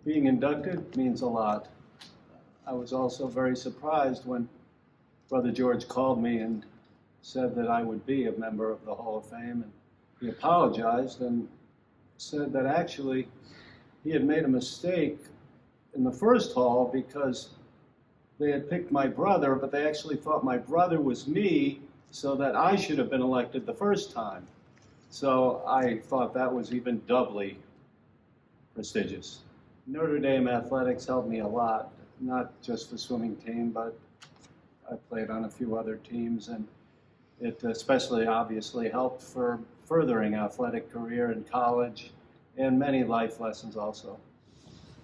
Being inducted means a lot. I was also very surprised when Brother George called me and said that I would be a member of the Hall of Fame. And he apologized and said that actually he had made a mistake in the first hall because they had picked my brother, but they actually thought my brother was me, so that I should have been elected the first time. So I thought that was even doubly prestigious. Notre Dame Athletics helped me a lot, not just the swimming team, but I played on a few other teams, and it especially obviously helped for furthering athletic career in college and many life lessons also.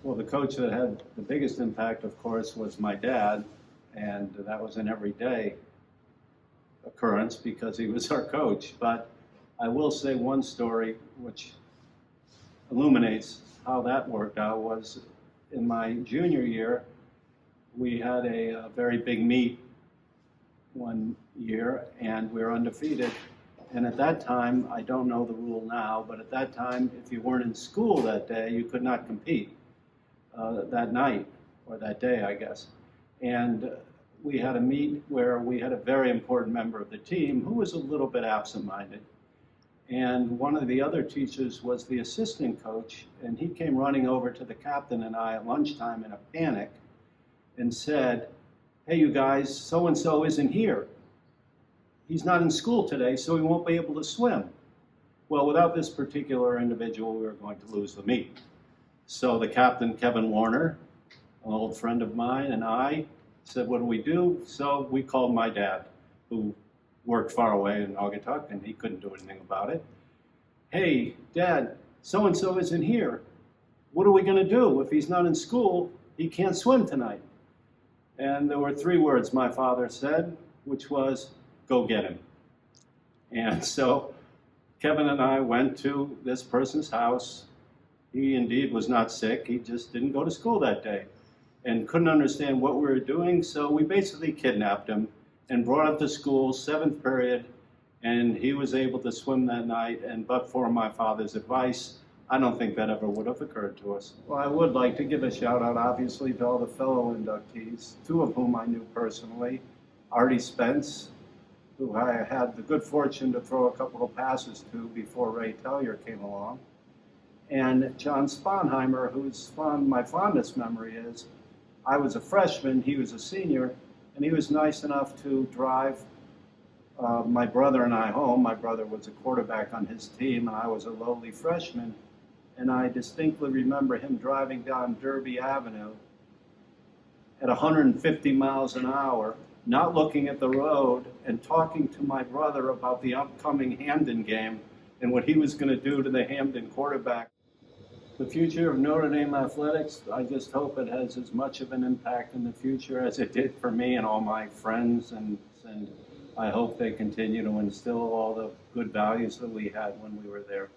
Well, the coach that had the biggest impact, of course, was my dad, and that was an everyday occurrence because he was our coach. But I will say one story which illuminates how that worked out was in my junior year, we had a very big meet one year, and we were undefeated. And at that time, I don't know the rule now, but at that time, if you weren't in school that day, you could not compete that night, or that day, I guess. And we had a meet where we had a very important member of the team who was a little bit absent-minded. And one of the other teachers was the assistant coach, and he came running over to the captain and I at lunchtime in a panic and said, "Hey, you guys, so-and-so isn't here. He's not in school today, so he won't be able to swim." Well, without this particular individual, we were going to lose the meet. So the captain, Kevin Warner, an old friend of mine, and I said, "What do we do?" So we called my dad, who worked far away in Naugatuck, and he couldn't do anything about it. "Hey, Dad, so-and-so isn't here. What are we going to do? If he's not in school, he can't swim tonight." And there were 3 words my father said, which was, "Go get him." And so Kevin and I went to this person's house. He indeed was not sick. He just didn't go to school that day and couldn't understand what we were doing. So we basically kidnapped him and brought him to school, 7th period, and he was able to swim that night. And but for my father's advice, I don't think that ever would have occurred to us. Well, I would like to give a shout out, obviously, to all the fellow inductees, 2 of whom I knew personally. Artie Spence, who I had the good fortune to throw a couple of passes to before Ray Tellier came along, and John Sponheimer, whose my fondest memory is, I was a freshman, he was a senior, and he was nice enough to drive my brother and I home. My brother was a quarterback on his team, and I was a lowly freshman. And I distinctly remember him driving down Derby Avenue at 150 miles an hour, not looking at the road, and talking to my brother about the upcoming Hamden game and what he was going to do to the Hamden quarterback. The future of Notre Dame Athletics, I just hope it has as much of an impact in the future as it did for me and all my friends, and I hope they continue to instill all the good values that we had when we were there.